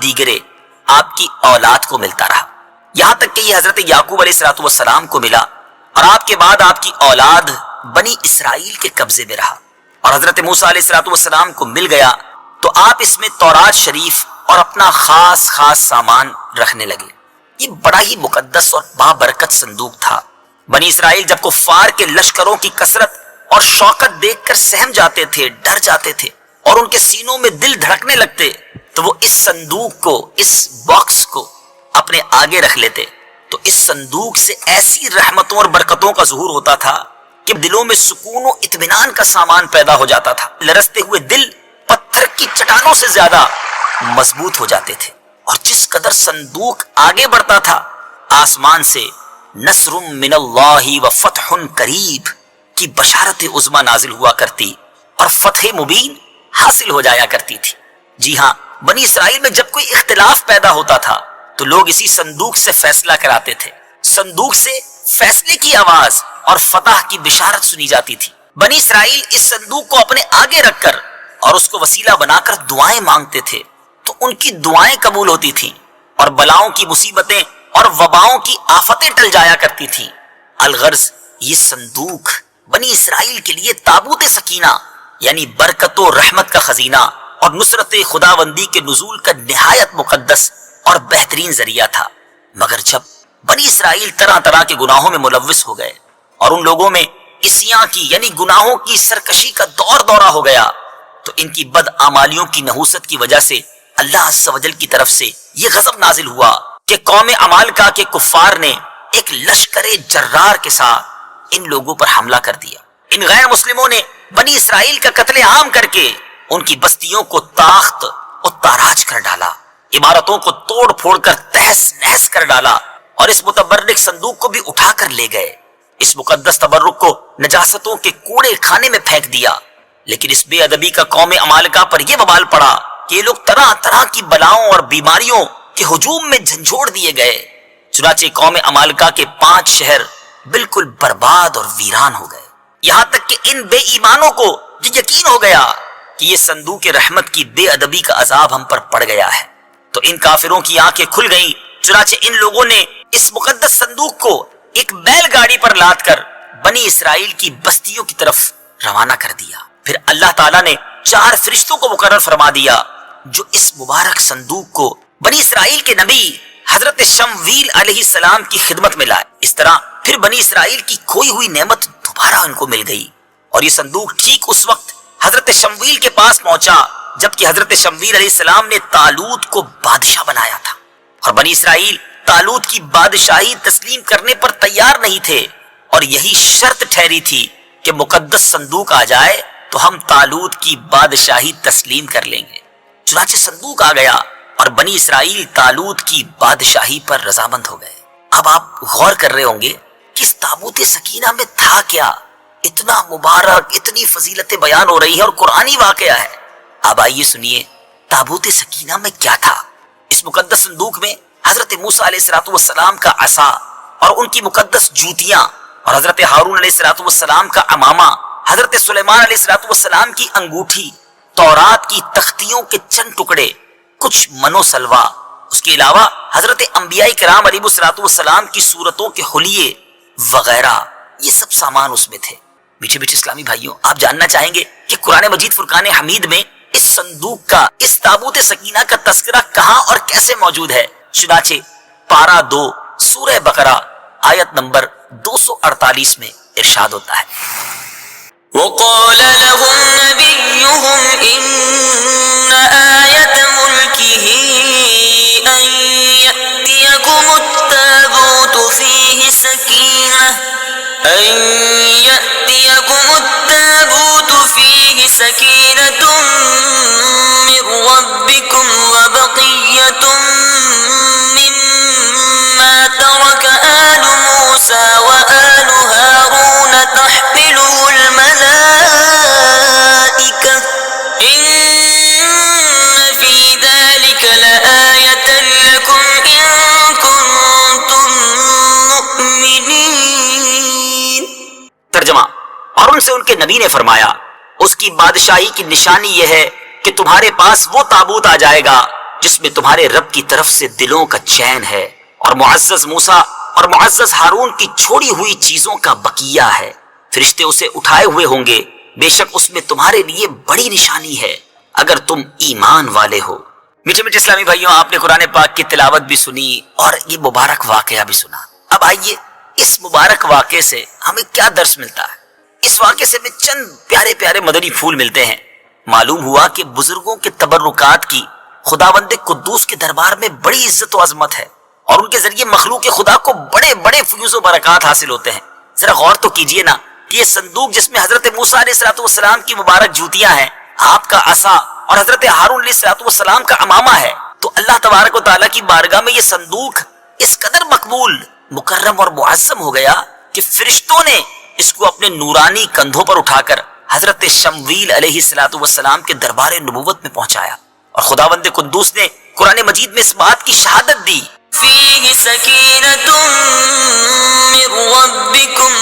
دیگرے آپ کی اولاد کو ملتا رہا، یہاں تک کہ یہ حضرت یعقوب علیہ السلام کو ملا، اور آپ کے بعد آپ کی اولاد بنی اسرائیل کے قبضے میں رہا، اور حضرت موسیٰ علیہ السلام کو مل گیا تو آپ اس میں تورات شریف اور اپنا خاص سامان رکھنے لگے۔ یہ بڑا ہی مقدس اور بابرکت صندوق تھا۔ بنی اسرائیل جب کفار کے لشکروں کی کثرت اور شوکت دیکھ کر سہم جاتے تھے، ڈر جاتے تھے، اور ان کے سینوں میں دل دھڑکنے لگتے، تو وہ اس صندوق کو، اس باکس کو اپنے آگے رکھ لیتے، تو اس صندوق سے ایسی رحمتوں اور برکتوں کا ظہور ہوتا تھا کہ دلوں میں سکون و اطمینان کا سامان پیدا ہو جاتا تھا۔ لرزتے ہوئے دل پتھر کی چٹانوں سے زیادہ مضبوط ہو جاتے تھے، اور جس قدر صندوق آگے بڑھتا تھا، آسمان سے نصر من اللہ و فتح قریب کی بشارت عظمی نازل ہوا کرتی اور فتح مبین حاصل ہو جایا کرتی تھی۔ جی ہاں، بنی اسرائیل میں جب کوئی اختلاف پیدا ہوتا تھا تو لوگ اسی صندوق سے فیصلہ کراتے تھے۔ صندوق سے فیصلے کی آواز اور فتح کی بشارت سنی جاتی تھی۔ بنی اسرائیل اس صندوق کو اپنے آگے رکھ کر اور اس کو وسیلہ بنا کر دعائیں مانگتے تھے، تو ان کی دعائیں قبول ہوتی تھیں، اور بلاؤں کی مصیبتیں اور وباؤں کی آفتیں ٹل جایا کرتی تھیں۔ الغرض یہ صندوق بنی اسرائیل کے لیے تابوت سکینہ یعنی برکت و رحمت کا خزینہ اور نصرت خداوندی کے نزول کا نہایت مقدس اور بہترین ذریعہ تھا۔ مگر جب بنی اسرائیل طرح طرح کے گناہوں میں ملوث ہو گئے اور ان لوگوں میں عصیاں کی یعنی گناہوں کی سرکشی کا دورہ ہو گیا، تو ان کی بدعمالیوں کی نحوست کی وجہ سے اللہ عز و جل کی طرف سے یہ غضب نازل ہوا کہ قوم عمالقہ کے کفار نے ایک لشکر جرار کے ساتھ ان لوگوں پر حملہ کر دیا۔ ان غیر مسلموں نے بنی اسرائیل کا قتل عام کر کے ان کی بستیوں کو تاخت و تاراج کر ڈالا، عمارتوں کو توڑ پھوڑ کر تہس نہس کر ڈالا، اور اس متبرک صندوق کو بھی اٹھا کر لے گئے۔ اس مقدس تبرک کو نجاستوں کے کوڑے خانے میں پھینک دیا۔ لیکن اس بے ادبی کا قوم عمالقہ پر یہ وبال پڑا کہ یہ لوگ طرح طرح کی بلاؤں اور بیماریوں کے ہجوم میں جھنجھوڑ دیے گئے۔ چنانچہ قوم عمالقہ کے 5 شہر بالکل برباد اور ویران ہو گئے، یہاں تک کہ ان بے ایمانوں کو یہ یقین ہو گیا کہ یہ صندوق رحمت کی بے ادبی کا عذاب ہم پر پڑ گیا ہے، تو ان کافروں کی آنکھیں کھل گئیں۔ چنانچہ ان لوگوں نے اس مقدس صندوق کو ایک بیل گاڑی پر لاد کر بنی اسرائیل کی بستیوں کی طرف روانہ کر دیا۔ پھر اللہ تعالیٰ نے 4 فرشتوں کو مقرر فرما دیا جو اس مبارک صندوق کو بنی اسرائیل کے نبی حضرت شمویل علیہ السلام کی خدمت میں لائے۔ اس طرح پھر بنی اسرائیل کی کھوئی ہوئی نعمت دوبارہ ان کو مل گئی، اور یہ صندوق ٹھیک اس وقت حضرت شمویل کے پاس پہنچا جبکہ حضرت شمویل علیہ السلام نے طالوت کو بادشاہ بنایا تھا، اور بنی اسرائیل طالوت کی بادشاہی تسلیم کرنے پر تیار نہیں تھے، اور یہی شرط ٹھہری تھی کہ مقدس صندوق آ جائے تو ہم طالوت کی بادشاہی تسلیم کر لیں گے۔ چنانچہ صندوق آ گیا اور بنی اسرائیل طالوت کی بادشاہی پر رضامند ہو گئے۔ اب آپ غور کر رہے ہوں گے کہ اس تابوت سکینہ میں تھا کیا؟ اتنا مبارک، اتنی فضیلتیں بیان ہو رہی ہے اور قرآنی واقعہ ہے۔ اب آئیے سنیے تابوت سکینہ میں کیا تھا۔ اس مقدس صندوق میں حضرت موسیٰ علیہ السلام کا عصا اور ان کی مقدس جوتیاں، اور حضرت ہارون علیہ السلام کا عمامہ، حضرت سلیمان علیہ السلام کی انگوٹھی، تورات کی تختیوں کے چند ٹکڑے، کچھ منو سلوا، اس کے علاوہ حضرت انبیاء کرام علیہ السلام کی صورتوں کے حلیے وغیرہ، یہ سب سامان اس میں تھے۔ میٹھے میٹھے اسلامی بھائیوں، آپ جاننا چاہیں گے کہ قرآن مجید فرقان حمید میں اس صندوق کا، اس تابوت سکینہ کا تذکرہ کہاں اور کیسے موجود ہے؟ چنانچہ پارہ 2 سورہ بقرہ آیت نمبر 248 میں ارشاد ہوتا ہے، وقال لهم نبيهم إن آية ملكه أن يأتيكم التابوت فيه سكينة من ربكم وبقية مما ترك آل موسى وآل هارون تحمله الملائكة إن في ذلك لآية لكم إن كنتم مؤمنين۔ ترجمہ، اور ان سے ان کے نبی نے فرمایا، اس کی بادشاہی کی نشانی یہ ہے کہ تمہارے پاس وہ تابوت آ جائے گا جس میں تمہارے رب کی طرف سے دلوں کا چین ہے، اور معزز موسیٰ اور معزز ہارون کی چھوڑی ہوئی چیزوں کا بقیہ ہے۔ فرشتے اسے اٹھائے ہوئے ہوں گے، بے شک اس میں تمہارے لیے بڑی نشانی ہے اگر تم ایمان والے ہو۔ میٹھے میٹھے اسلامی بھائیوں، آپ نے قرآن پاک کی تلاوت بھی سنی اور یہ مبارک واقعہ بھی سنا۔ اب آئیے اس مبارک واقعے سے ہمیں کیا درس ملتا ہے۔ اس واقعے سے ہمیں چند پیارے پیارے مدنی پھول ملتے ہیں۔ معلوم ہوا کہ بزرگوں کے تبرکات کی خداوند قدوس کے دربار میں بڑی عزت و عظمت ہے، اور ان کے ذریعے مخلوق خدا کو بڑے بڑے فیوز و برکات حاصل ہوتے ہیں۔ ذرا غور تو کیجئے نا کہ یہ صندوق جس میں حضرت موسیٰ علیہ السلام کی مبارک جوتیاں ہیں، آپ کا عصا اور حضرت ہارون علیہ السلام کا امامہ ہے، تو اللہ تبارک و تعالیٰ کی بارگاہ میں یہ صندوق اس قدر مقبول، مکرم اور معظم ہو گیا کہ فرشتوں نے اس کو اپنے نورانی کندھوں پر اٹھا کر حضرت شمویل علیہ السلام کے دربار نبوت میں پہنچایا، اور خداوند قدوس نے قرآن مجید میں اس بات کی شہادت دی، فیہ سکینۃ من ربکم،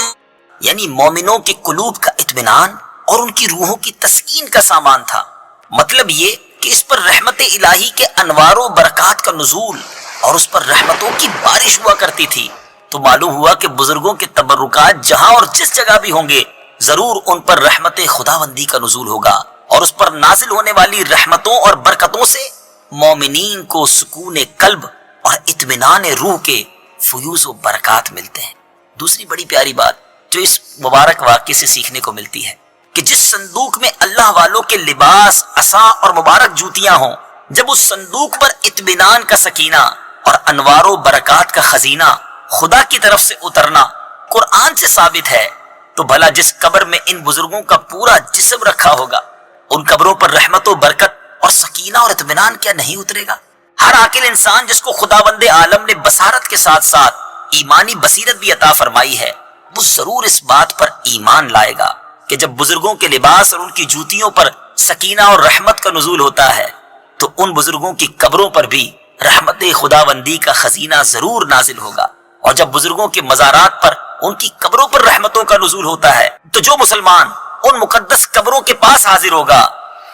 یعنی مومنوں کے قلوب کا اطمینان اور ان کی روحوں کی تسکین کا سامان تھا۔ مطلب یہ کہ اس پر رحمت الہی کے انوار و برکات کا نزول اور اس پر رحمتوں کی بارش ہوا کرتی تھی۔ تو معلوم ہوا کہ بزرگوں کے تبرکات جہاں اور جس جگہ بھی ہوں گے، ضرور ان پر رحمت خداوندی کا نزول ہوگا، اور اس پر نازل ہونے والی رحمتوں اور برکتوں سے مومنین کو سکون قلب اور اطمینان روح کے فیوز و برکات ملتے ہیں۔ دوسری بڑی پیاری بات جو اس مبارک واقعے سے سیکھنے کو ملتی ہے کہ جس صندوق میں اللہ والوں کے لباس، عصا اور مبارک جوتیاں ہوں، جب اس صندوق پر اطمینان کا سکینہ اور انوار و برکات کا خزینہ خدا کی طرف سے اترنا قرآن سے ثابت ہے، تو بھلا جس قبر میں ان بزرگوں کا پورا جسم رکھا ہوگا، ان قبروں پر رحمت و برکت اور سکینہ اور اطمینان کیا نہیں اترے گا؟ ہر عاقل انسان جس کو خداوند عالم نے بصارت کے ساتھ ساتھ ایمانی بصیرت بھی عطا فرمائی ہے، وہ ضرور اس بات پر ایمان لائے گا کہ جب بزرگوں کے لباس اور ان کی جوتیوں پر سکینہ اور رحمت کا نزول ہوتا ہے، تو ان بزرگوں کی قبروں پر بھی رحمت خداوندی کا خزینہ ضرور نازل ہوگا، اور جب بزرگوں کے مزارات پر ان کی قبروں پر رحمتوں کا نزول ہوتا ہے، تو جو مسلمان ان مقدس قبروں کے پاس حاضر ہوگا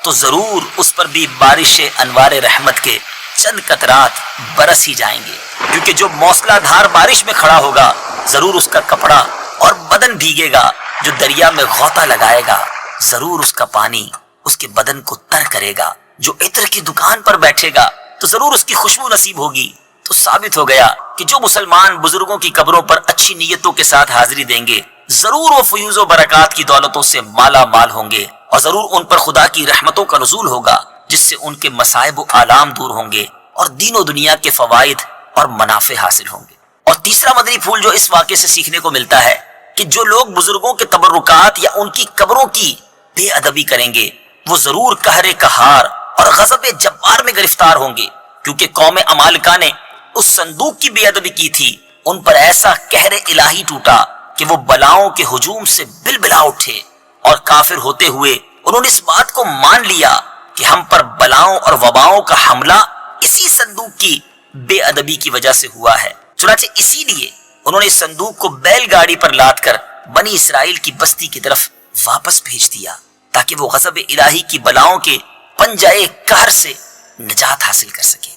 تو ضرور اس پر بھی بارش انوار رحمت کے چند قطرات برس ہی جائیں گے، کیونکہ جو موسلا دھار بارش میں کھڑا ہوگا ضرور اس کا کپڑا اور بدن بھیگے گا، جو دریا میں غوطہ لگائے گا ضرور اس کا پانی اس کے بدن کو تر کرے گا، جو عطر کی دکان پر بیٹھے گا تو ضرور اس کی خوشبو نصیب ہوگی۔ تو ثابت ہو گیا کہ جو مسلمان بزرگوں کی قبروں پر اچھی نیتوں کے ساتھ حاضری دیں گے، ضرور وہ فیوز و برکات کی دولتوں سے مالا مال ہوں گے، اور ضرور ان پر خدا کی رحمتوں کا نزول ہوگا، جس سے ان کے مصائب و آلام دور ہوں گے اور دین و دنیا کے فوائد اور منافع حاصل ہوں گے۔ اور تیسرا مدنی پھول جو اس واقعے سے سیکھنے کو ملتا ہے کہ جو لوگ بزرگوں کے تبرکات یا ان کی قبروں کی بے ادبی کریں گے، وہ ضرور قہر قہار اور غضب جبار میں گرفتار ہوں گے، کیونکہ قوم عمالقہ نے اس صندوق کی بے ادبی کی تھی، ان پر ایسا قہر الہی ٹوٹا کہ وہ بلاؤں کے ہجوم سے بلبلا اٹھے، اور کافر ہوتے ہوئے انہوں نے اس بات کو مان لیا کہ ہم پر بلاؤں اور وباؤں کا حملہ اسی صندوق کی بے ادبی کی وجہ سے ہوا ہے۔ چنانچہ اسی لیے انہوں نے اس صندوق کو بیل گاڑی پر لاد کر بنی اسرائیل کی بستی کی طرف واپس بھیج دیا، تاکہ وہ غضب الہی کی بلاؤں کے پنجائے قہر سے نجات حاصل کر سکے۔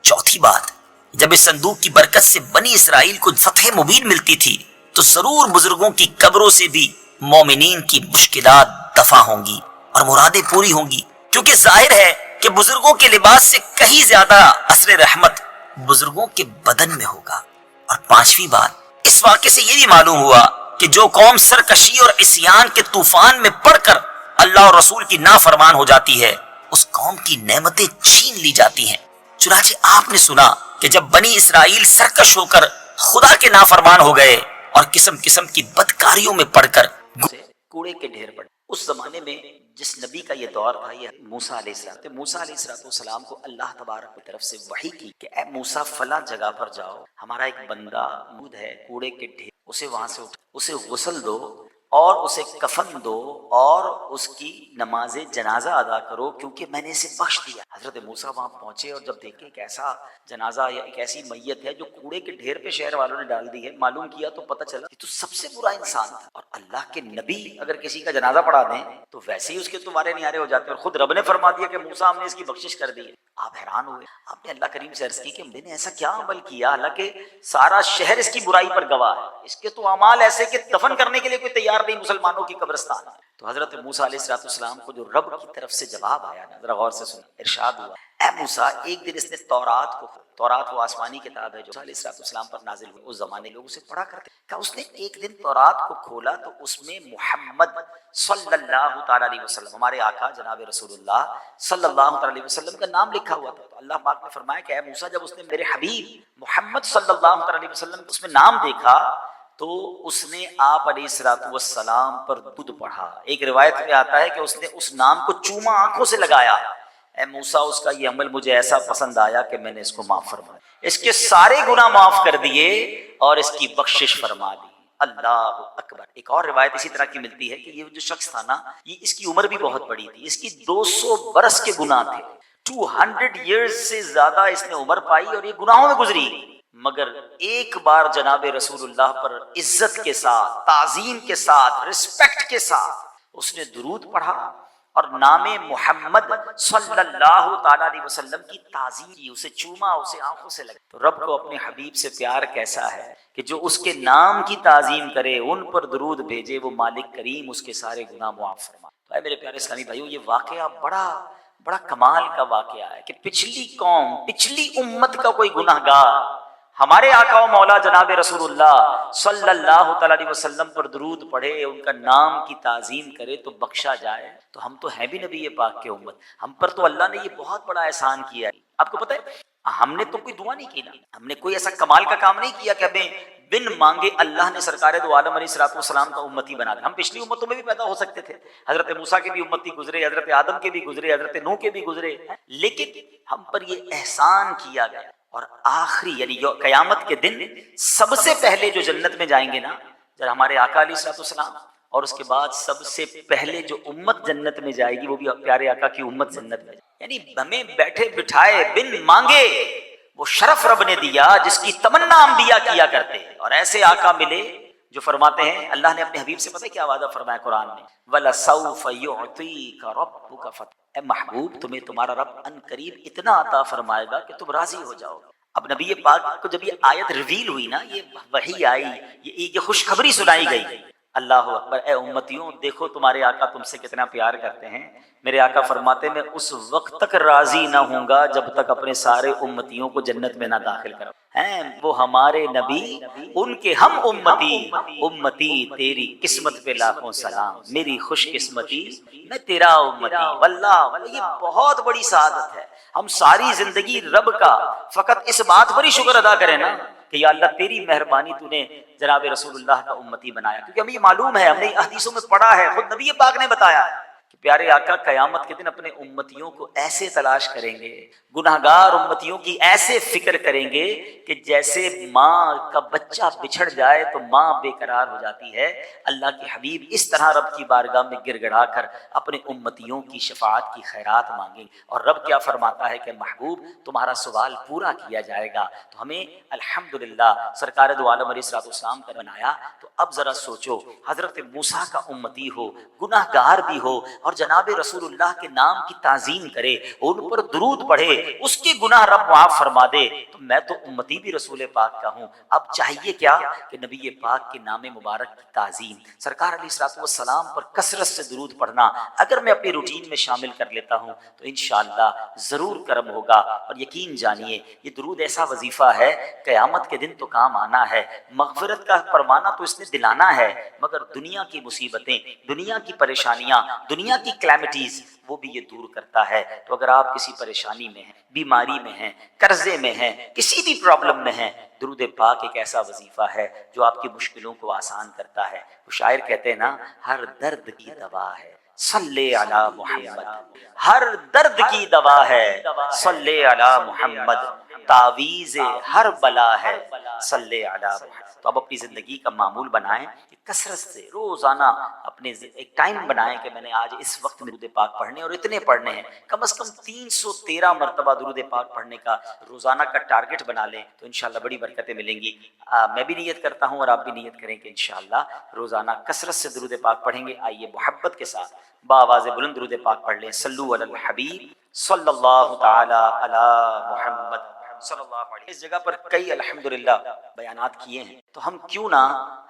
چوتھی بات، جب اس صندوق کی برکت سے بنی اسرائیل کو فتح مبین ملتی تھی، تو ضرور بزرگوں کی قبروں سے بھی مومنین کی مشکلات دفع ہوں گی اور مرادیں پوری ہوں گی، کیونکہ ظاہر ہے کہ بزرگوں کے لباس سے کہیں زیادہ اثر رحمت بزرگوں کے بدن میں ہوگا۔ اور پانچویں بات، اس واقعے سے یہ بھی معلوم ہوا کہ جو قوم سرکشی اور عصیان کے طوفان میں پڑ کر اللہ اور رسول کی نافرمان ہو جاتی ہے، اس قوم کی نعمتیں چھین لی جاتی ہیں۔ چنانچہ آپ نے سنا کہ جب بنی اسرائیل سرکش ہو کر خدا کے نافرمان ہو گئے اور قسم قسم کی بدکاریوں میں پڑ کر کوڑے کے ڈھیر پڑے، اس زمانے میں جس نبی کا یہ دور تھا، یہ موسیٰ علیہ السلام تھے۔ موسیٰ علیہ السلام کو اللہ تبارک کی طرف سے وحی کی کہ اے موسیٰ فلاں جگہ پر جاؤ، ہمارا ایک بندہ موجود ہے کوڑے کے ڈھیر، اسے وہاں سے اسے غسل دو اور اسے کفن دو اور اس کی نماز جنازہ ادا کرو کیونکہ میں نے اسے بخش دیا۔ حضرت موسیٰ وہاں پہنچے اور جب دیکھے ایک ایسا جنازہ یا ایک ایسی میت ہے جو کوڑے کے ڈھیر پہ شہر والوں نے ڈال دی ہے، معلوم کیا تو پتہ چلا یہ تو سب سے برا انسان تھا، اور اللہ کے نبی اگر کسی کا جنازہ پڑھا دیں تو ویسے ہی اس کے تمہارے نیارے ہو جاتے ہیں، اور خود رب نے فرما دیا کہ موسیٰ ہم نے اس کی بخشش کر دی ہے۔ آپ حیران ہوئے، آپ نے اللہ کریم سے عرض کی کہ میں نے ایسا کیا عمل کیا، حالانکہ سارا شہر اس کی برائی پر گواہ ہے، اس کے تو اعمال ایسے کہ دفن کرنے کے لیے کوئی تیار نہیں مسلمانوں کی قبرستان۔ تو حضرت موسیٰ علیہ السلام کو جو رب کی طرف سے جواب آیا نا، ذرا غور سے سنیں، ارشاد ہوا اے موسیٰ، ایک دن اس نے تورات وہ آسمانی کتاب ہے جو موسیٰ علیہ السلام پر نازل ہوئی، اس زمانے لوگ اسے پڑھا کرتے، کہ اس نے ایک دن تورات کو کھولا تو اس میں محمد صلی اللہ تعالیٰ علیہ وسلم، ہمارے آقا جناب رسول اللہ صلی اللہ تعالیٰ علیہ وسلم کا نام لکھا ہوا تھا۔ تو اللہ پاک نے فرمایا کہ اے موسیٰ، جب اس نے میرے حبیب محمد صلی اللہ تعالیٰ علیہ وسلم اس میں نام دیکھا تو اس نے آپ علیہ السلام پر درود پڑھا۔ ایک روایت میں آتا ہے کہ اس نے اس نام کو چوما، آنکھوں سے لگایا۔ اے موسیٰ، اس کا یہ عمل مجھے ایسا پسند آیا کہ میں نے اس کو معاف فرمایا، اس کے سارے گناہ معاف کر دیے اور اس کی بخشش فرما دی۔ اللہ اکبر۔ ایک اور روایت اسی طرح کی ملتی ہے کہ یہ جو شخص تھا نا، یہ اس کی عمر بھی بہت بڑی تھی، اس کی 200 برس کے گناہ تھے، 200 ایئرز سے زیادہ اس نے عمر پائی اور یہ گناہوں میں گزری، مگر ایک بار جناب رسول اللہ پر عزت کے ساتھ، تعظیم کے ساتھ، رسپیکٹ کے ساتھ اس نے درود پڑھا اور نام محمد صلی اللہ تعالیٰ علیہ وسلم کی تعظیم کی، اسے چوما، اسے آنکھوں سے لگا۔ تو رب کو اپنے حبیب سے پیار کیسا ہے کہ جو اس کے نام کی تعظیم کرے، ان پر درود بھیجے، وہ مالک کریم اس کے سارے گناہ معاف فرما۔ تو اے میرے پیارے اسلامی بھائیو، یہ واقعہ بڑا کمال کا واقعہ ہے کہ پچھلی قوم، پچھلی امت کا کوئی گناہ گار ہمارے آقا و مولا جناب رسول اللہ صلی اللہ تعالیٰ علیہ وسلم پر درود پڑھے، ان کا نام کی تعظیم کرے تو بخشا جائے۔ تو ہم تو ہیں بھی نبی پاک کے امت، ہم پر تو اللہ نے یہ بہت بڑا احسان کیا ہے۔ آپ کو پتہ ہے ہم نے تو کوئی دعا نہیں کی نا، ہم نے کوئی ایسا کمال کا کام نہیں کیا کہ ہمیں بن مانگے اللہ نے سرکار دو عالم علیہ السلام کا امتی بنا دیا۔ ہم پچھلی امتوں میں بھی پیدا ہو سکتے تھے، حضرت موسیٰ کے بھی امتی گزرے، حضرت آدم کے بھی گزرے، حضرت نوح کے بھی گزرے، لیکن ہم پر یہ احسان کیا گیا۔ اور آخری یعنی قیامت کے دن سب سے پہلے جو جنت میں جائیں گے نا، جب ہمارے آقا علیہ السلام، اور اس کے بعد سب سے پہلے جو امت جنت میں جائے گی وہ بھی پیارے آقا کی امت جنت میں جائے گی۔ یعنی ہمیں بیٹھے بٹھائے بن مانگے وہ شرف رب نے دیا جس کی تمنا انبیاء کیا کرتے ہیں، اور ایسے آقا ملے جو فرماتے ہیں، اللہ نے اپنے حبیب سے پتہ کیا وعدہ فرمایا قرآن میں، وَلَسَوْفَ يُعْطِيكَ رَبُّكَ فَتَرْضَىٰ، اے محبوب تمہیں تمہارا رب ان قریب اتنا عطا فرمائے گا کہ تم راضی ہو جاؤ گے۔ اب نبی پاک کو جب یہ آیت ریویل ہوئی نا، یہ وحی آئی، یہ خوشخبری سنائی گئی، اللہ اکبر، اے امتیوں دیکھو تمہارے آقا تم سے کتنا پیار کرتے ہیں۔ میرے آقا فرماتے میں اس وقت تک راضی نہ ہوں گا جب تک اپنے سارے امتیوں کو جنت میں نہ داخل کروں۔ ہیں وہ ہمارے نبی، ان کے ہم امتی تیری قسمت پہ لاکھوں سلام، میری خوش قسمتی میں تیرا امتی۔ واللہ یہ بہت بڑی سعادت ہے، ہم ساری زندگی رب کا فقط اس بات پر ہی شکر ادا کریں نا کہ یا اللہ تیری مہربانی تو نے جناب رسول اللہ کا امتی بنایا، کیونکہ ہمیں یہ معلوم ہے، ہم نے حدیثوں میں پڑھا ہے، خود نبی پاک نے بتایا کہ پیارے آقا قیامت کے دن اپنے امتیوں کو ایسے تلاش کریں گے، گناہگار امتیوں کی ایسے فکر کریں گے کہ جیسے ماں کا بچہ بچھڑ جائے تو ماں بے قرار ہو جاتی ہے، اللہ کے حبیب اس طرح رب کی بارگاہ میں گر گڑا کر اپنے امتیوں کی شفاعت کی خیرات مانگیں، اور رب کیا فرماتا ہے کہ محبوب تمہارا سوال پورا کیا جائے گا۔ تو ہمیں الحمدللہ سرکار دو عالم علیہ السلام کا بنایا۔ تو اب ذرا سوچو، حضرت موسیٰ کا امتی ہو، گناہ گار بھی ہو، اور جناب رسول اللہ کے نام کی تعظیم کرے، ان پر درود پڑھے، اس کے گناہ رب معاف فرما دے، تو میں تو امتی بھی رسول پاک کا ہوں۔ اب چاہیے کیا کہ نبی پاک کے نام مبارک کی تعظیم، سرکار علیہ السلام پر کثرت سے درود پڑھنا اگر میں اپنی روٹین میں شامل کر لیتا ہوں تو انشاءاللہ ضرور کرم ہوگا۔ اور یقین جانیے یہ درود ایسا وظیفہ ہے قیامت کے دن تو کام آنا ہے، مغفرت کا پروانہ تو اس نے دلانا ہے، مگر دنیا کی مصیبتیں، دنیا کی پریشانیاں، دنیا کی کلیمٹیز وہ بھی یہ دور کرتا ہے۔ تو اگر آپ کسی پریشانی میں ہیں، بیماری میں ہیں، قرضے میں ہیں، کسی بھی پرابلم میں ہیں، درود پاک ایک ایسا وظیفہ ہے جو آپ کی مشکلوں کو آسان کرتا ہے۔ وہ شاعر کہتے ہیں نا، ہر درد کی دوا ہے صلی علی محمد، ہر درد کی دوا ہے صلی علی محمد۔ تعویذ ہر بلا ہے صلی علی محمد۔ تو اب اپنی زندگی کا معمول بنائیں کہ کثرت سے روزانہ اپنے ایک ٹائم بنائیں کہ میں نے آج اس وقت میں درود پاک پڑھنے اور اتنے پڑھنے ہیں، کم از کم 313 مرتبہ درود پاک پڑھنے کا روزانہ کا ٹارگٹ بنا لیں تو انشاءاللہ بڑی برکتیں ملیں گی۔ میں بھی نیت کرتا ہوں اور آپ بھی نیت کریں کہ انشاءاللہ روزانہ کثرت سے درود پاک پڑھیں گے۔ آئیے محبت کے ساتھ بآواز بلند درود پاک پڑھ لیں۔ صلو علی الحبیب صلی اللہ تعالی علی محمد صلی اللہ علیہ۔ اس جگہ پر کئی الحمدللہ بیانات کیے ہیں، تو ہم کیوں نہ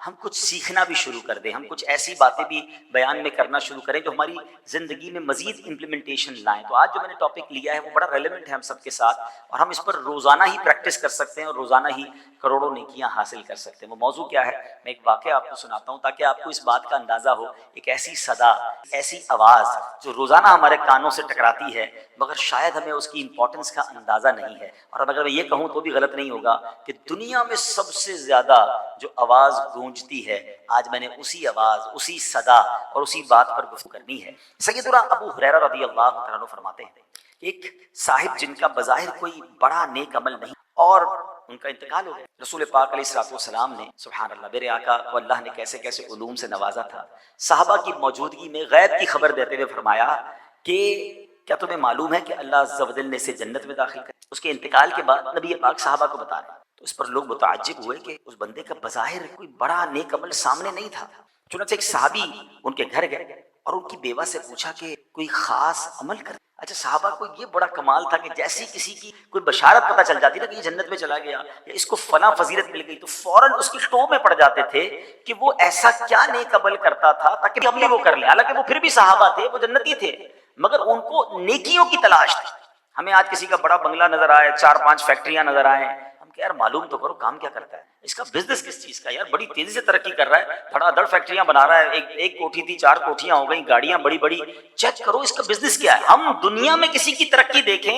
ہم کچھ سیکھنا بھی شروع کر دیں، ہم کچھ ایسی باتیں بھی بیان میں کرنا شروع کریں جو ہماری زندگی میں مزید امپلیمنٹیشن لائیں۔ تو آج جو میں نے ٹاپک لیا ہے وہ بڑا ریلیونٹ ہے ہم سب کے ساتھ، اور ہم اس پر روزانہ ہی پریکٹس کر سکتے ہیں اور روزانہ ہی کروڑوں نیکیاں حاصل کر سکتے ہیں۔ وہ موضوع کیا ہے، میں ایک واقعہ آپ کو سناتا ہوں تاکہ آپ کو اس بات کا اندازہ ہو۔ ایک ایسی صدا، ایسی آواز جو روزانہ ہمارے کانوں سے ٹکراتی ہے مگر شاید ہمیں اس کی امپورٹنس کا اندازہ نہیں ہے، اور اگر میں یہ کہوں تو بھی غلط نہیں ہوگا کہ دنیا میں سب سے زیادہ جو آواز گونجتی ہے، آج میں نے اسی آواز، اسی صدا اور اسی بات پر گفتگو کرنی ہے۔ سیدنا ابو ہریرہ رضی اللہ تعالیٰ عنہ فرماتے ہیں، ایک صاحب جن کا بظاہر کوئی بڑا نیک عمل نہیں اور ان کا انتقال ہو گیا، رسول پاک علیہ الصلوۃ والسلام نے، سبحان اللہ، میرے آقا کو اللہ نے کیسے کیسے علوم سے نوازا تھا، صحابہ کی موجودگی میں غیب کی خبر دیتے ہوئے فرمایا کہ کیا تمہیں معلوم ہے کہ اللہ عز و جل نے اسے جنت میں داخل کر۔ اس کے انتقال کے بعد نبی پاک صحابہ کو بتا رہے ہیں، تو اس پر لوگ متعجب ہوئے کہ اس بندے کا بظاہر کوئی بڑا نیک عمل سامنے نہیں تھا۔ چنانچہ ایک صحابی ان کے گھر گئے اور ان کی بیوہ سے پوچھا کہ کوئی خاص عمل کر۔ اچھا، صحابہ کو یہ بڑا کمال تھا کہ جیسی کسی کی کوئی بشارت پتہ چل جاتی نا کہ یہ جنت میں چلا گیا یا اس کو فلاں فضیلت مل گئی، تو فوراً اس کی ٹو میں پڑ جاتے تھے کہ وہ ایسا کیا نیک عمل کرتا تھا تاکہ ہم بھی وہ کر لیں۔ حالانکہ وہ پھر بھی صحابہ تھے، وہ جنتی تھے، مگر ان کو نیکیوں کی تلاش تھی۔ ہمیں آج کسی کا بڑا بنگلہ نظر آئے، 4-5 فیکٹریاں نظر آئیں، ہم کہ یار معلوم تو کرو کام کیا کرتا ہے، اس کا بزنس کس چیز کا، یار بڑی تیزی سے ترقی کر رہا ہے، دھڑا دھڑ فیکٹریاں بنا رہا ہے، ایک کوٹھی تھی 4 کوٹھیاں ہو گئیں، گاڑیاں بڑی بڑی، چیک کرو اس کا بزنس کیا ہے۔ ہم دنیا میں کسی کی ترقی دیکھیں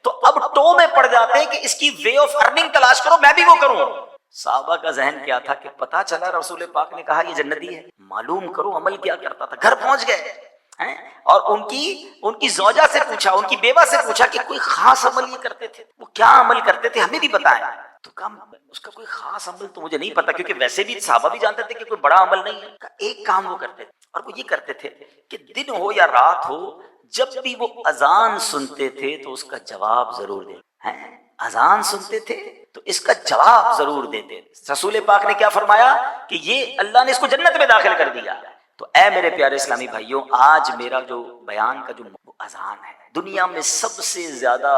تو اب ٹو میں پڑ جاتے ہیں کہ اس کی وے آف ارننگ تلاش کرو، میں بھی وہ کروں۔ صحابہ کا ذہن کیا تھا کہ پتا چلا رسول پاک نے کہا یہ جنتی ہے، معلوم کرو عمل کیا کرتا تھا۔ گھر پہنچ گئے اور ان کی زوجہ سے پوچھا، ان کی بیوہ سے پوچھا کہ کوئی خاص عمل یہ کرتے تھے، وہ کیا عمل کرتے تھے ہمیں بھی بتائیں۔ تو کہا اس کا کوئی خاص عمل تو مجھے نہیں پتا، کیونکہ ویسے بھی صحابہ بھی جانتے تھے کہ کوئی بڑا عمل نہیں ہے۔ ایک کام وہ کرتے تھے اور وہ یہ کرتے تھے کہ دن ہو یا رات ہو، جب بھی وہ اذان سنتے تھے تو اس کا جواب ضرور دیتے۔ اذان سنتے تھے تو اس کا جواب ضرور دیتے۔ رسول پاک نے کیا فرمایا کہ یہ اللہ نے اس کو جنت میں داخل کر دیا۔ تو اے میرے پیارے اسلامی بھائیوں، آج میرا جو بیان کا جو اذان ہے، دنیا میں سب سے زیادہ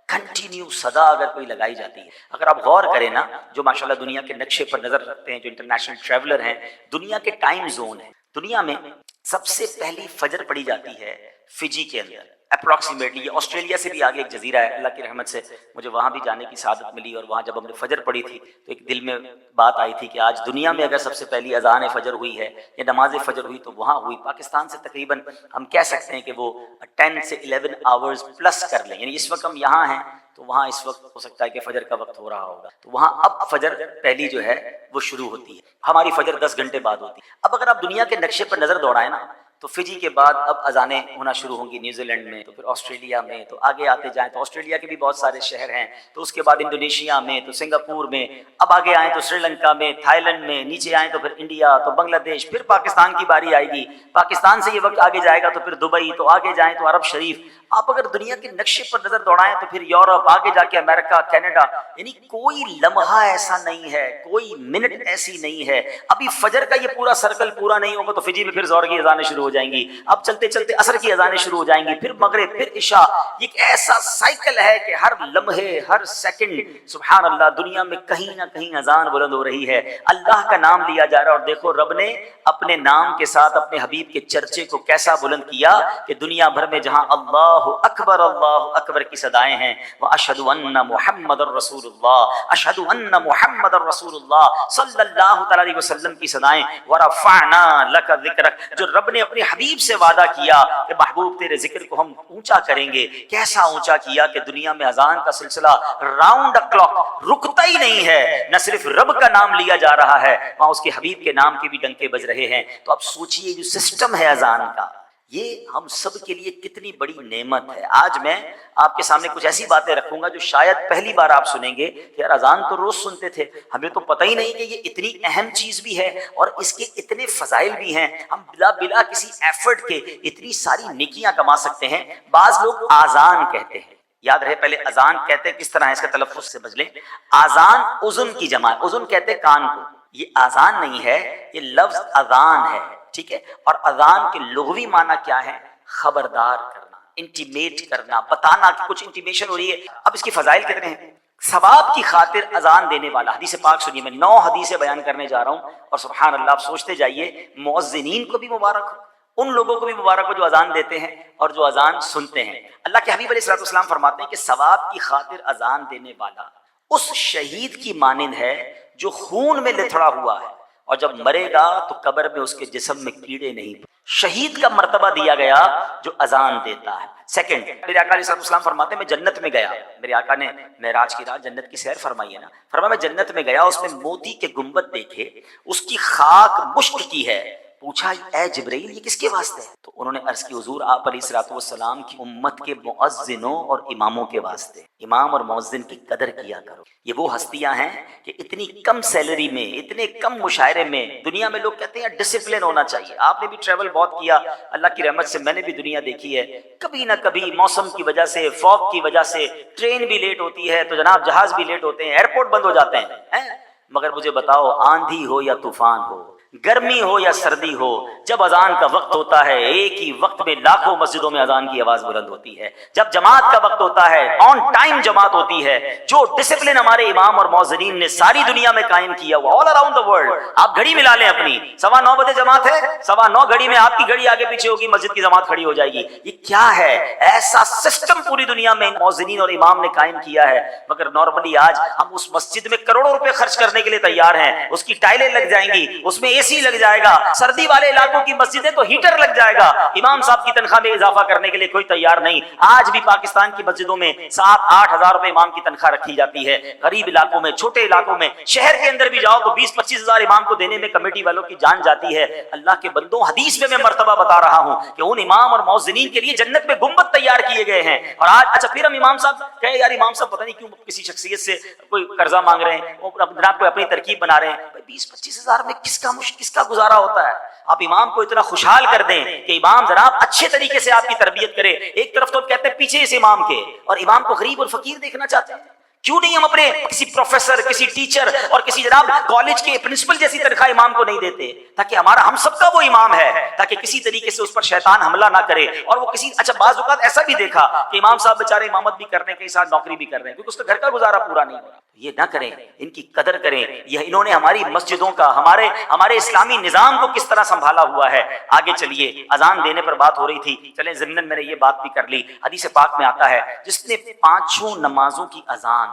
کنٹینیو صدا اگر کوئی لگائی جاتی ہے، اگر آپ غور کریں نا، جو ماشاءاللہ دنیا کے نقشے پر نظر رکھتے ہیں، جو انٹرنیشنل ٹریولر ہیں، دنیا کے ٹائم زون ہیں، دنیا میں سب سے پہلی فجر پڑی جاتی ہے فجی کے اندر، اپروکسیمیٹلی آسٹریلیا سے بھی آگے ایک جزیرہ ہے، اللہ کی رحمت سے مجھے وہاں بھی جانے کی سعادت ملی، اور وہاں جب ہم نے فجر پڑھی تھی تو ایک دل میں بات آئی تھی کہ آج دنیا میں اگر سب سے پہلی اذان فجر ہوئی ہے یا نماز فجر ہوئی تو وہاں ہوئی۔ پاکستان سے تقریباً ہم کہہ سکتے ہیں کہ وہ 10 سے 11 آورز پلس کر لیں، یعنی اس وقت ہم یہاں ہیں تو وہاں اس وقت ہو سکتا ہے کہ فجر کا وقت ہو رہا ہوگا، تو وہاں اب فجر پہلی جو ہے وہ شروع ہوتی ہے، ہماری فجر 10 گھنٹے بعد ہوتی ہے۔ اب اگر آپ دنیا کے نقشے پر نظر دوڑائیں نا تو فجی کے بعد اب اذانیں ہونا شروع ہوں گی نیوزی لینڈ میں، تو پھر آسٹریلیا میں، تو آگے آتے جائیں تو آسٹریلیا کے بھی بہت سارے شہر ہیں، تو اس کے بعد انڈونیشیا میں، تو سنگاپور میں، اب آگے آئیں تو سری لنکا میں، تھائی لینڈ میں، نیچے آئیں تو پھر انڈیا، تو بنگلہ دیش، پھر پاکستان کی باری آئے گی، پاکستان سے یہ وقت آگے جائے گا تو پھر دبئی، تو آگے جائیں تو عرب شریف۔ آپ اگر دنیا کے نقشے پر نظر دوڑائیں تو پھر یورپ، آگے جا کے امریکہ، کینیڈا، یعنی کوئی لمحہ ایسا نہیں ہے، کوئی منٹ ایسی نہیں ہے۔ ابھی فجر کا یہ پورا سرکل پورا نہیں ہوگا تو فجی میں پھر زہر کی اذانیں شروع ہو جائیں گی، اب چلتے چلتے عصر کی اذانیں شروع ہو جائیں گی، پھر مغرب، پھر عشاء۔ یہ ایک ایسا سائیکل ہے کہ ہر لمحے، ہر سیکنڈ سبحان اللہ دنیا میں کہیں نہ کہیں اذان بلند ہو رہی ہے، اللہ کا نام لیا جا رہا ہے۔ اور دیکھو رب نے اپنے نام کے ساتھ اپنے حبیب کے چرچے کو کیسا بلند کیا کہ دنیا بھر میں جہاں اللہ اکبر کی صدائیں ہیں، وَأَشْهَدُ أَنَّ مُحَمَّدَ الرَّسُولُ اللَّهِ، أَشْهَدُ أَنَّ مُحَمَّدَ الرَّسُولُ اللَّهِ صلی اللہ تعالی علیہ وسلم کی صدائیں، وَرَفَعْنَا لَكَ ذِكْرَكَ، جو رب نے اپنے حبیب سے وعدہ کیا کہ محبوب تیرے ذکر کو ہم اونچا کریں گے۔ کیسا اونچا کیا کہ دنیا میں اذان کا سلسلہ راؤنڈ کلاک رکتا ہی نہیں ہے، نہ صرف رب کا نام لیا جا رہا ہے، وہاں اس کے حبیب کے نام کے بھی ڈنکے بج رہے ہیں۔ تو اب سوچئے جو سسٹم ہے اذان کا، یہ ہم سب کے لیے کتنی بڑی نعمت ہے. آج میں آپ کے سامنے کچھ ایسی باتیں رکھوں گا جو شاید پہلی بار آپ سنیں گے کہ یار اذان تو روز سنتے تھے, ہمیں تو پتہ ہی نہیں کہ یہ اتنی اہم چیز بھی ہے اور اس کے اتنے فضائل بھی ہیں, ہم بلا کسی ایفرٹ کے اتنی ساری نیکیاں کما سکتے ہیں. بعض لوگ آذان کہتے ہیں, یاد رہے پہلے اذان کہتے کس طرح ہے, اس کا تلفظ سے بچ لیں. آذان اذن کی جمع ہے, اذن کہتے کان کو, یہ آذان نہیں ہے, یہ لفظ اذان ہے, ٹھیک ہے. اور اذان کے لغوی معنی کیا ہے؟ خبردار کرنا, انٹیمیٹ کرنا, بتانا کہ کچھ انٹیمیشن ہو رہی ہے. اب اس کی فضائل کتنے ہیں. ثواب کی خاطر اذان دینے والا, حدیث پاک سنیے, میں 9 حدیثیں بیان کرنے جا رہا ہوں اور سبحان اللہ آپ سوچتے جائیے, مؤذنین کو بھی مبارک ہو, ان لوگوں کو بھی مبارک ہو جو اذان دیتے ہیں اور جو اذان سنتے ہیں. اللہ کے حبیب علیہ الصلوۃ والسلام فرماتے ہیں کہ ثواب کی خاطر اذان دینے والا اس شہید کی مانند ہے جو خون میں لتھڑا ہوا ہے اور جب مرے گا تو قبر میں اس کے جسم میں کیڑے نہیں. شہید کا مرتبہ دیا گیا جو اذان دیتا ہے. سیکنڈ, میرے آقا علیہ السلام فرماتے ہیں میں جنت میں گیا, میرے آقا نے معراج کی رات جنت کی سیر فرمائی ہے نا, فرمایا میں جنت میں گیا, اس میں موتی کے گنبد دیکھے, اس کی خاک مشک کی ہے. پوچھا اے جبرائیل یہ کس کے واسطے ہے؟ تو انہوں نے عرض کی حضور آپ علیہ الصلوۃ والسلام کی امت کے مؤذنوں اور اماموں کے واسطے. امام اور مؤذن کی قدر کیا کرو. یہ وہ ہستیاں ہیں کہ اتنی کم سیلری میں, اتنے کم مشاعرے میں, دنیا میں لوگ کہتے ہیں ڈسپلن ہونا چاہیے. آپ نے بھی ٹریول بہت کیا, اللہ کی رحمت سے میں نے بھی دنیا دیکھی ہے. کبھی نہ کبھی موسم کی وجہ سے, فوگ کی وجہ سے ٹرین بھی لیٹ ہوتی ہے تو جناب جہاز بھی لیٹ ہوتے ہیں, ایئرپورٹ بند ہو جاتے ہیں. مگر مجھے بتاؤ, آندھی ہو یا طوفان ہو, گرمی ہو یا سردی ہو, جب اذان کا وقت ہوتا ہے ایک ہی وقت میں لاکھوں مسجدوں میں اذان کی آواز بلند ہوتی ہے. جب جماعت کا وقت ہوتا ہے آن ٹائم جماعت ہوتی ہے. جو ڈسپلن ہمارے امام اور مؤذنین نے ساری دنیا میں قائم کیا ہوا, آل اراؤنڈ دا ورلڈ, آپ گھڑی ملا لیں اپنی, 9:15 بجے جماعت ہے, 9:15 گھڑی میں آپ کی گھڑی آگے پیچھے ہوگی, مسجد کی جماعت کھڑی ہو جائے گی. یہ کیا ہے؟ ایسا سسٹم پوری دنیا میں مؤذنین اور امام نے قائم کیا ہے. مگر نارملی آج ہم اس مسجد میں کروڑوں روپے خرچ کرنے کے لیے تیار ہیں, اس کی ٹائلیں لگ جائیں گی, اس میں AC لگ جائے گا, سردی والے علاقوں کی مسجدیں تو ہیٹر لگ جائے گا, امام صاحب کی تنخواہ میں اضافہ کرنے کے لیے کوئی تیار نہیں. آج بھی پاکستان کی مسجدوں میں 7-8 ہزار روپے امام کی تنخواہ رکھی جاتی ہے. غریب علاقوں میں, چھوٹے علاقوں میں, شہر کے اندر بھی جاؤ تو 20-25 ہزار امام کو دینے میں کمیٹی والوں کی جان جاتی ہے. اللہ کے بندوں, حدیث میں مرتبہ بتا رہا ہوں کہ ان امام اور مؤذنین کے لیے جنت میں گنبد تیار کیے گئے ہیں. اور آج اچھا پھر ہم امام صاحب کہے یار امام صاحب پتہ نہیں کیوں کسی شخصیت سے کوئی قرضہ مانگ رہے ہیں, جناب کوئی اپنی ترکیب بنا رہے ہیں. 20-25 ہزار میں کس کا گزارا ہوتا ہے؟ آپ امام کو اتنا خوشحال کر دیں کہ امام جناب اچھے طریقے سے آپ کی تربیت کرے. ایک طرف تو کہتے ہیں پیچھے اس امام کے, اور امام کو غریب اور فقیر دیکھنا چاہتے ہیں. کیوں نہیں ہم اپنے کسی پروفیسر, کسی ٹیچر اور کسی جناب کالج کے پرنسپل جیسی تنخواہ امام کو نہیں دیتے, تاکہ ہم سب کا وہ امام ہے, تاکہ کسی طریقے سے اس پر شیطان حملہ نہ کرے. اور وہ کسی اچھا بعض اوقات ایسا بھی دیکھا کہ امام صاحب بیچارے امامت بھی کر رہے ہیں, کئی ساتھ نوکری بھی کر رہے ہیں, کیونکہ اس کا گھر کا گزارا پورا نہیں ہو رہا. یہ نہ کریں, ان کی قدر کریں. یہ انہوں نے ہماری مسجدوں کا, ہمارے اسلامی نظام کو کس طرح سنبھالا ہوا ہے. آگے چلیے, اذان دینے پر بات ہو رہی تھی, چلیں ضمناً میں نے یہ بات بھی کر لی. حدیث پاک میں آتا ہے جس نے 5 نمازوں کی اذان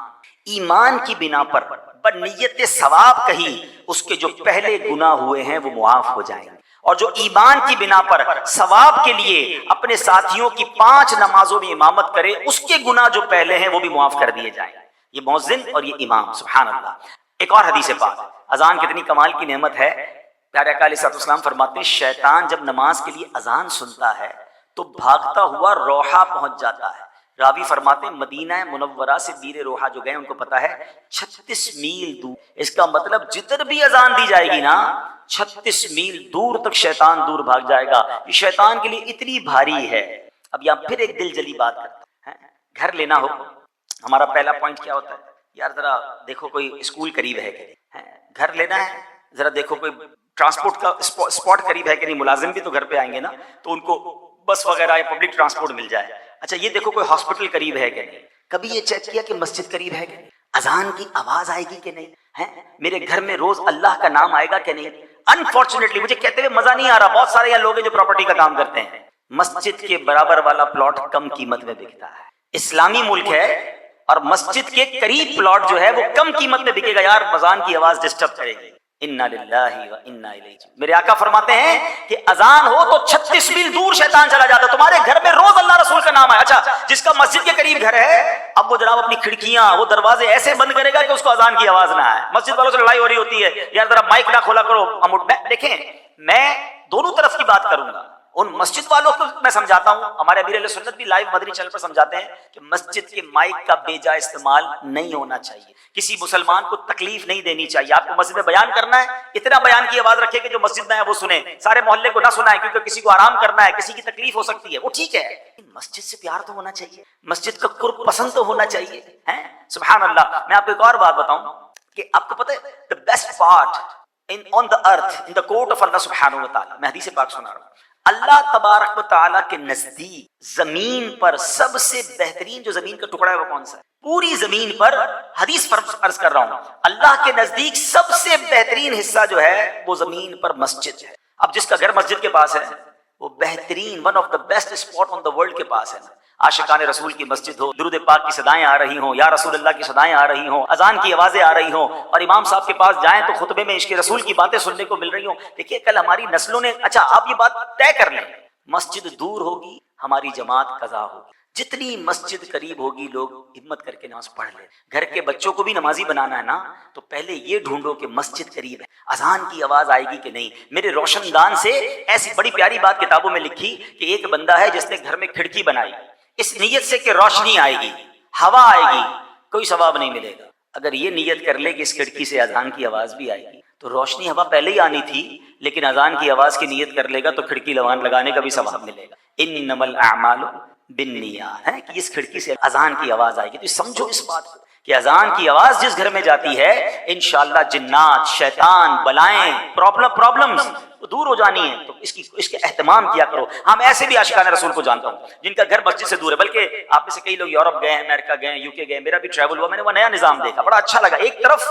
ایمان کی بنا پر بنیت ثواب کہی, اس کے جو پہلے گناہ ہوئے ہیں وہ معاف ہو جائیں گے. اور جو ایمان کی بنا پر ثواب کے لیے اپنے ساتھیوں کی 5 نمازوں میں امامت کرے, اس کے گناہ جو پہلے ہیں وہ بھی معاف کر دیے جائیں. یہ مؤذن اور یہ امام, سبحان اللہ. ایک اور حدیث پاک, اذان کتنی کمال کی نعمت ہے. پیارے آقا علیہ الصلوۃ والسلام فرماتے ہیں شیطان جب نماز کے لیے اذان سنتا ہے تو بھاگتا ہوا روحا پہنچ جاتا ہے. راوی فرماتے ہیں مدینہ منورہ سے بیر روحا جو گئے ان کو پتا ہے 36 میل دور. اس کا مطلب جدھر بھی اذان دی جائے گی نا 36 میل دور تک شیطان دور بھاگ جائے گا. یہ شیطان کے لیے اتنی بھاری ہے. اب یہاں پھر ایک دل جلی بات کرتا ہے, گھر لینا ہو, ہمارا پہلا پوائنٹ کیا ہوتا ہے؟ یار ذرا دیکھو کوئی اسکول قریب ہے کہ نہیں. گھر لینا ہے, ذرا دیکھو کوئی ٹرانسپورٹ کا اسپاٹ قریب ہے کہ نہیں. ملازم بھی تو گھر پہ آئیں گے نا, تو ان کو بس وغیرہ یا پبلک ٹرانسپورٹ مل جائے. اچھا یہ دیکھو کوئی ہاسپٹل قریب ہے کہ نہیں. کبھی یہ چیک کیا کہ مسجد قریب ہے کہ نہیں, اذان کی آواز آئے گی کہ نہیں, میرے گھر میں روز اللہ کا نام آئے گا کہ نہیں. انفارچونیٹلی مجھے کہتے ہوئے مزہ نہیں آ رہا, بہت سارے یہاں لوگ ہیں جو پراپرٹی کا کام کرتے ہیں, مسجد کے برابر والا پلاٹ کم قیمت میں بکتا ہے. اسلامی ملک ہے اور مسجد کے قریب پلاٹ جو ہے وہ کم قیمت میں بکے گا. یار اذان کی آواز ڈسٹرب کرے گی. انا للہ و انا الیہ. میرے آقا فرماتے ہیں کہ اذان ہو تو 36 میل دور شیطان چلا جاتا. تمہارے گھر میں روز اللہ رسول کا نام آیا. اچھا جس کا مسجد کے قریب گھر ہے, اب وہ جناب اپنی کھڑکیاں, وہ دروازے ایسے بند کرے گا کہ اس کو اذان کی آواز نہ آئے. مسجد والوں سے لڑائی ہو رہی ہوتی ہے, یار ذرا مائک نہ کھولا کرو. دیکھیں میں دونوں طرف کی بات کروں گا. ان مسجد والوں کو میں سمجھاتا ہوں، ہمارے امیر اہل سنت بھی لائیو مدنی چینل پر سمجھاتے ہیں کہ مسجد کے مائک کا بے جا استعمال نہیں ہونا چاہیے، کسی مسلمان کو تکلیف نہیں دینی چاہیے۔ آپ کو مسجد میں بیان کرنا ہے، اتنا بیان کی آواز رکھے کہ جو مسجد میں ہے وہ سنیں، سارے محلے کو نہ سنائے، کیونکہ کسی کو آرام کرنا ہے، کسی کی تکلیف ہو سکتی ہے، وہ ٹھیک ہے، مسجد سے پیار تو ہونا چاہیے، مسجد کا قرب پسند تو ہونا چاہیے، ہیں؟ سبحان اللہ۔ میں آپ کو ایک اور بات بتاؤں کہ آپ کو پتہ ہے the best part on the earth in the court of Allah سبحانہ وتعالی، میں حدیث پاک سنا رہا ہوں، اللہ تبارک و تعالیٰ کے نزدیک زمین پر سب سے بہترین جو زمین کا ٹکڑا ہے وہ کون سا ہے؟ پوری زمین پر، حدیث پر عرض کر رہا ہوں، اللہ کے نزدیک سب سے بہترین حصہ جو ہے وہ زمین پر مسجد ہے۔ اب جس کا گھر مسجد کے پاس ہے وہ بہترین one of the best spot on the world کے پاس ہے۔ عاشقان رسول کی مسجد ہو، درود پاک کی صدائیں آ رہی ہوں، یا رسول اللہ کی صدائیں آ رہی ہوں، اذان کی آوازیں آ رہی ہوں، اور امام صاحب کے پاس جائیں تو خطبے میں عشق رسول کی باتیں سننے کو مل رہی ہوں۔ دیکھیے کل ہماری نسلوں نے، اچھا آپ یہ بات طے کر لیں، مسجد دور ہوگی ہماری جماعت قضا ہوگی، جتنی مسجد قریب ہوگی لوگ ہمت کر کے نماز پڑھ لیں۔ گھر کے بچوں کو بھی نمازی بنانا ہے نا، تو پہلے یہ ڈھونڈو کہ مسجد قریب ہے، اذان کی آواز آئے گی کہ نہیں۔ میرے روشن دان سے ایسی بڑی پیاری بات کتابوں میں لکھی کہ ایک بندہ ہے جس نے گھر میں کھڑکی بنائی اس نیت سے کہ روشنی آئے گی، ہوا آئے گی، کوئی ثواب نہیں ملے گا۔ اگر یہ نیت کر لے کہ اس کھڑکی سے اذان کی آواز بھی آئے گی، تو روشنی ہوا پہلے ہی آنی تھی، لیکن اذان کی آواز کی نیت کر لے گا تو کھڑکی لگانے کا بھی ثواب ملے گا۔ انما الاعمال بالنیات ہے کہ اس کھڑکی سے اذان کی آواز آئے گی، تو سمجھو اس بات کو کہ اذان کی آواز جس گھر میں جاتی ہے انشاءاللہ جنات، شیطان، بلائیں، پرابلمز دور ہو جانی ہے۔ تو اس کے اہتمام کیا کرو۔ ہاں میں ایسے بھی عاشقان رسول کو جانتا ہوں جن کا گھر مسجد سے دور ہے، بلکہ آپ میں سے کئی لوگ یورپ گئے ہیں، امریکہ گئے ہیں، یو کے گئے، میرا بھی ٹریول ہوا، میں نے وہ نیا نظام دیکھا، بڑا اچھا لگا۔ ایک طرف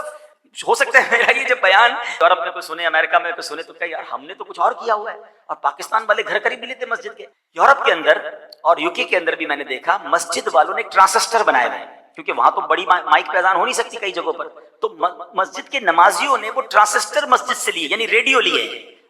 ہو سکتا ہے میرا یہ جب بیان یورپ میں کوئی سنے، امریکہ میں کوئی سنے، تو کہ یار ہم نے تو کچھ اور کیا ہوا ہے، اور پاکستان والے گھر قریب بھی لیتے مسجد کے۔ یورپ کے اندر اور یو کے اندر بھی میں نے دیکھا مسجد والوں نے ایک ٹرانسسٹر بنائے ہوئے ہیں، کیونکہ وہاں تو بڑی مائک پہ اذان ہو نہیں سکتی کئی جگہوں پر، تو مسجد کے نمازیوں نے وہ ٹرانسسٹر مسجد سے لیے، یعنی ریڈیو لیے،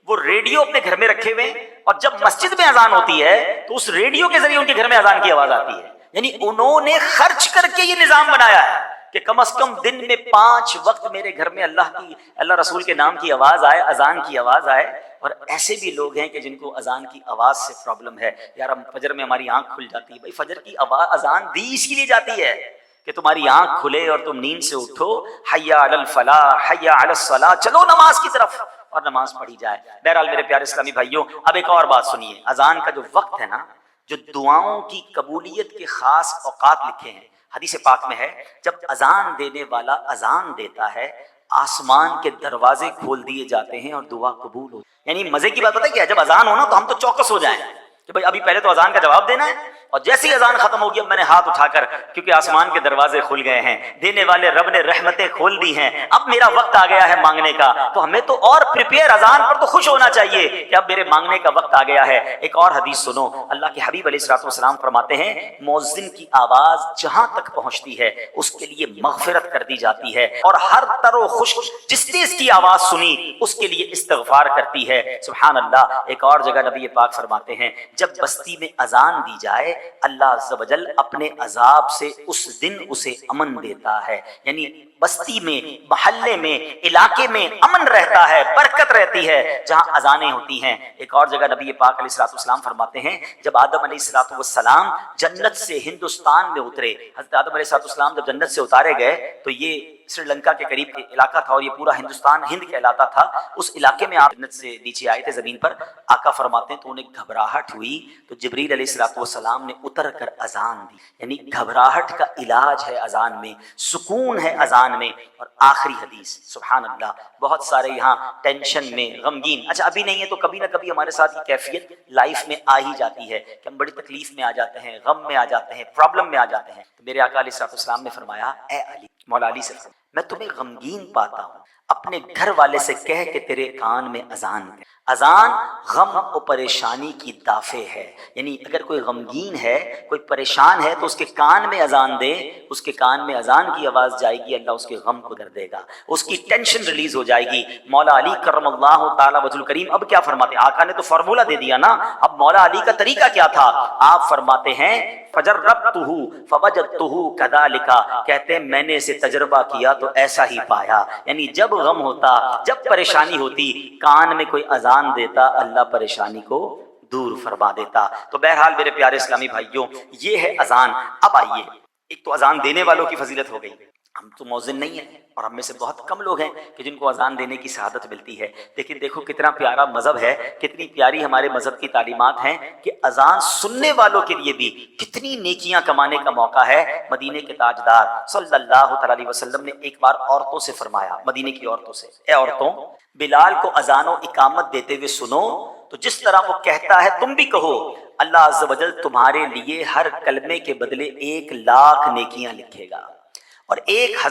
وہ ریڈیو اپنے گھر میں رکھے ہوئے، اور جب مسجد میں اذان ہوتی ہے تو اس ریڈیو کے ذریعے ان کے گھر میں اذان کی آواز آتی ہے۔ یعنی انہوں نے خرچ کر کے یہ نظام بنایا ہے کہ کم از کم دن میں 5 وقت میرے گھر میں اللہ رسول کے نام کی آواز آئے، اذان کی آواز آئے۔ اور ایسے بھی لوگ ہیں کہ جن کو اذان کی آواز سے پرابلم ہے، یار ہم فجر میں ہماری آنکھ کھل جاتی ہے، بھائی فجر کی آواز اذان دی اس کے لیے جاتی ہے کہ تمہاری آنکھ کھلے اور تم نیند سے اٹھو، حی علی الفلاح، حی علی الصلاۃ، چلو نماز کی طرف، اور نماز پڑھی جائے۔ بہرحال میرے پیارے اسلامی بھائیوں، اب ایک اور بات سنیے، اذان کا جو وقت ہے نا، جو دعاؤں کی قبولیت کے خاص اوقات لکھے ہیں، حدیث پاک میں ہے جب اذان دینے والا اذان دیتا ہے آسمان کے دروازے کھول دیے جاتے ہیں اور دعا قبول ہو۔ یعنی مزے کی بات پتہ کیا ہے، جب اذان ہو نا تو ہم تو چوکس ہو جائیں کہ بھائی ابھی پہلے تو اذان کا جواب دینا ہے، اور جیسے ہی اذان ختم ہوگی اب میں نے ہاتھ اٹھا کر، کیونکہ آسمان کے دروازے کھل گئے ہیں، دینے والے رب نے رحمتیں کھول دی ہیں، اب میرا وقت آ گیا ہے مانگنے کا، تو ہمیں تو اور پریپیئر، اذان پر تو خوش ہونا چاہیے کہ اب میرے مانگنے کا وقت آ گیا ہے۔ ایک اور حدیث سنو، اللہ کے حبیب علیہ الصلوۃ والسلام فرماتے ہیں مؤذن کی آواز جہاں تک پہنچتی ہے اس کے لیے مغفرت کر دی جاتی ہے، اور ہر تر و خشک جس نے اس کی آواز سنی اس کے لیے استغفار کرتی ہے۔ سبحان اللہ۔ ایک اور جگہ نبی پاک فرماتے ہیں جب بستی میں اذان دی جائے اللہ عز و جل اپنے عذاب سے اس دن اسے امن دیتا ہے، یعنی بستی میں، محلے میں، علاقے میں امن رہتا ہے، برکت رہتی ہے جہاں اذانیں ہوتی ہیں۔ ایک اور جگہ نبی پاک علیہ الصلوۃ والسلام فرماتے ہیں جب آدم علیہ الصلوۃ والسلام جنت سے ہندوستان میں اترے، حضرت آدم علیہ الصلوۃ والسلام جب جنت سے اتارے گئے تو یہ سری لنکا کے قریب کے علاقہ تھا، اور یہ پورا ہندوستان ہند کہلاتا تھا، اس علاقے میں آپ جنت سے نیچے آئے تھے زمین پر، آقا فرماتے ہیں تو انہیں گھبراہٹ ہوئی تو جبریل علیہ الصلوۃ والسلام نے اتر کر اذان دی، یعنی گھبراہٹ کا علاج ہے اذان میں، سکون ہے اذان میں۔ اور آخری حدیث، سبحان اللہ، بہت سارے یہاں ٹینشن میں، غمگین، اچھا ابھی نہیں ہے تو کبھی نہ کبھی ہمارے ساتھ یہ کیفیت لائف میں آ ہی جاتی ہے کہ ہم بڑی تکلیف میں آ جاتے ہیں، غم میں آ جاتے ہیں، پرابلم میں آ جاتے ہیں، تو میرے آقا علیہ الصلوۃ والسلام نے فرمایا اے علی، مولا علی سے فرمایا میں تمہیں غمگین پاتا ہوں، اپنے گھر والے سے کہہ کہ تیرے کان میں اذان دے۔ اذان غم و پریشانی کی دافع ہے، یعنی اگر کوئی غمگین ہے، کوئی پریشان ہے تو اس کے کان میں اذان دے، اس کے کان میں اذان کی آواز جائے گی، اللہ اس کے غم کو کر دے گا، اس کی ٹینشن ریلیز ہو جائے گی۔ مولا علی کرم اللہ تعالی وجہ الکریم اب کیا فرماتے ہیں، آقا نے تو فارمولہ دے دیا نا، اب مولا علی کا طریقہ کیا تھا، آپ فرماتے ہیں فجربتہ فوجدتہ کذالک، کہتے ہیں میں نے اسے تجربہ کیا تو ایسا ہی پایا، یعنی جب غم ہوتا، جب پریشانی ہوتی، کان میں کوئی اذان دیتا، اللہ پریشانی کو دور فرما دیتا۔ تو بہرحال میرے پیارے اسلامی بھائیوں، یہ ہے اذان۔ اب آئیے، ایک تو اذان دینے والوں کی فضیلت ہو گئی، ہم تو مؤذن نہیں ہیں اور ہم میں سے بہت کم لوگ ہیں کہ جن کو اذان دینے کی سعادت ملتی ہے، لیکن دیکھو کتنا پیارا مذہب ہے، کتنی پیاری ہمارے مذہب کی تعلیمات ہیں کہ اذان سننے والوں کے لیے بھی کتنی نیکیاں کمانے کا موقع ہے۔ مدینے کے تاجدار صلی اللہ تعالی علیہ وسلم نے ایک بار عورتوں سے فرمایا، مدینے کی عورتوں سے، اے عورتوں، بلال کو اذان و اقامت دیتے ہوئے سنو تو جس طرح وہ کہتا ہے تم بھی کہو، اللہ عز و جل تمہارے لیے ہر کلمے کے بدلے 1,00,000 نیکیاں لکھے گا اور 1,000